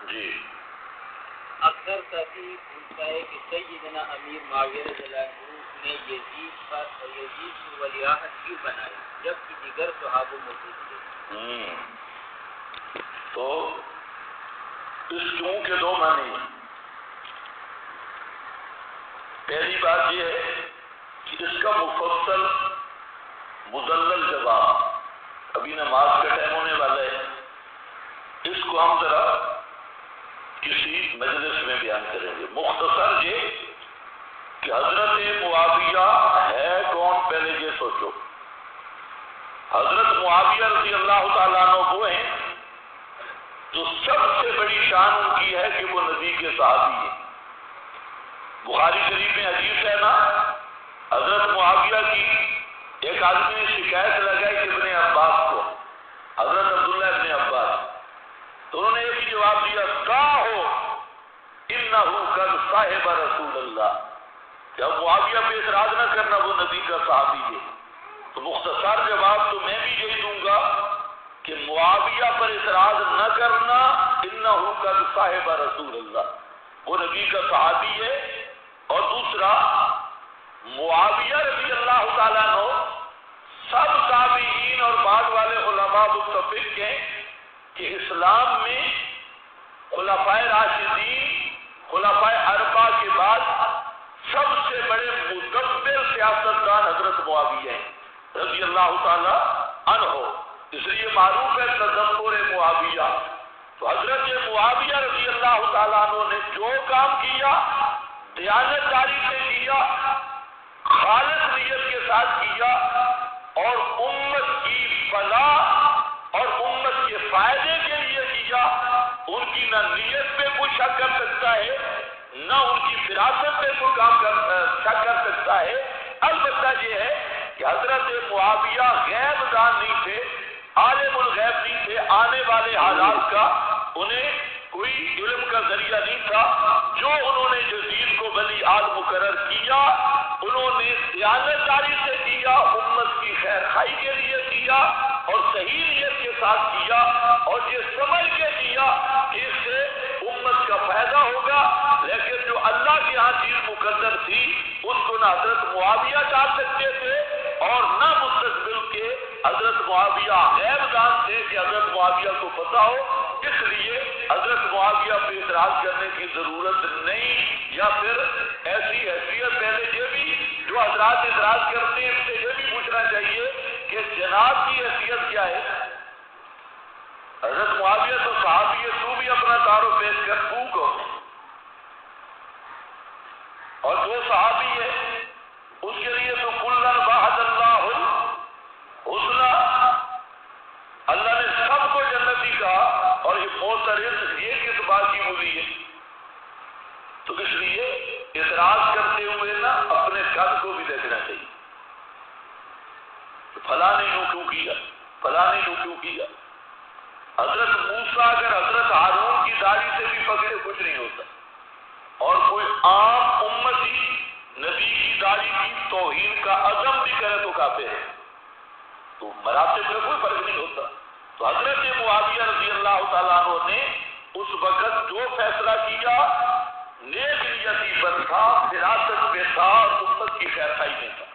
جی اکثر ساتھی پوچھتا ہے کہ سیدنا امیر معاویہ رضی اللہ عنہ نے یزید کو ولیعہد کیوں بنایا جبکہ دیگر صحابہ موجود تھے؟ تو اس کیوں کے دو معنی ہیں۔ پہلی بات یہ ہے کہ اس کا مفصل مدلل جواب ابھی نماز کا ٹائم ہونے والا ہے، اس کو ہم ذرا کسی مجلس میں بیان کریں گے۔ مختصر یہ کہ حضرت معاویہ ہے کون، پہلے یہ سوچو۔ حضرت معاویہ رضی اللہ تعالیٰ عنہ وہ ہیں جو سب سے بڑی شان ان کی ہے کہ وہ نبی کے صحابی ہیں۔ بخاری شریف میں حدیث ہے نا، حضرت معاویہ کی ایک آدمی نے شکایت لگائی ابن عباس کو، حضرت عبداللہ ابن عباس، تو انہوں نے یہ بھی جواب دیا کاہو انہو قد صاحب رسول اللہ، جب معاویہ پہ اعتراض نہ کرنا، وہ نبی کا صحابی ہے۔ تو مختصر جواب تو میں بھی یہی دوں گا کہ معاویہ پر اعتراض نہ کرنا، انہو قد صاحب رسول اللہ، وہ نبی کا صحابی ہے۔ اور دوسرا، معاویہ رضی اللہ تعالیٰ عنہ سب تابعین اور بعد والے علماء متفق ہیں کہ اسلام میں خلفائے راشدین، خلفائے اربعہ کے بعد سب سے بڑے مدبر سیاستدان حضرت معاویہ ہیں رضی اللہ تعالیٰ عنہ، اس لیے معروف ہے تدبر معاویہ۔ تو حضرت معاویہ رضی اللہ تعالیٰ عنہ نے جو کام کیا دیانت داری سے کیا، خالص نیت کے ساتھ کیا، اور امت کی فلاح اور امت کے فائدے کے لیے کیا۔ ان کی نہ نیت پہ کوئی شک کر سکتا ہے، نہ ان کی فراست پہ کوئی شک کر سکتا ہے۔ البتہ یہ ہے کہ حضرت معاویہ غیب دان نہیں تھے، عالم الغیب نہیں تھے، آنے والے حالات کا انہیں کوئی علم کا ذریعہ نہیں تھا۔ جو انہوں نے یزید کو ولی عہد مقرر کیا، انہوں نے دیانتداری سے کیا، امت کی خیر خائی کے لیے کیا، اور صحیح نیت کے ساتھ کیا، اور یہ سمجھ کے کیا کہ اس سے امت کا فائدہ ہوگا۔ لیکن جو اللہ کے ہاں چیز مقدر تھی اس کو نہ حضرت معاویہ جان سکتے تھے اور نہ مستقبل کے حضرت معاویہ غیب دان تھے کہ حضرت معاویہ کو پتا ہو۔ اس لیے حضرت معاویہ پہ اعتراض کرنے کی ضرورت نہیں، یا پھر ایسی حیثیت پہلے یہ بھی جو حضرات اعتراض کرتے ہیں ان سے یہ بھی پوچھنا چاہیے کہ جناب کی حیثیت کیا ہے؟ حضرت معاویہ تو صحابی ہے، تو بھی اپنا تعارف پیش کر، تو کون ہے؟ اور جو صحابی ہے اس کے لیے تو کلن وعد اللہ الحسنی، اللہ نے سب کو جنتی کہا، اور یہ معترض یہ کس بات کی بولی ہے؟ تو اس لیے اعتراض کرتے ہوئے نا اپنے قد کو بھی دیکھنا چاہیے، فلاں نے یوں کیوں کیا، فلاں نے یوں کیوں کیا۔ حضرت موسیٰ اگر حضرت ہارون کی داڑھی سے بھی پکڑے کچھ نہیں ہوتا، اور کوئی عام امتی نبی کی داڑھی کی توہین کا عزم بھی کرے تو کافر ہے، تو مراتب میں کوئی فرق نہیں ہوتا۔ تو حضرت معاویہ رضی اللہ تعالیٰ عنہ نے اس وقت جو فیصلہ کیا نیک نیتی پر تھا، فراست پہ تھا، اور امت کی خیر خائی میں تھا۔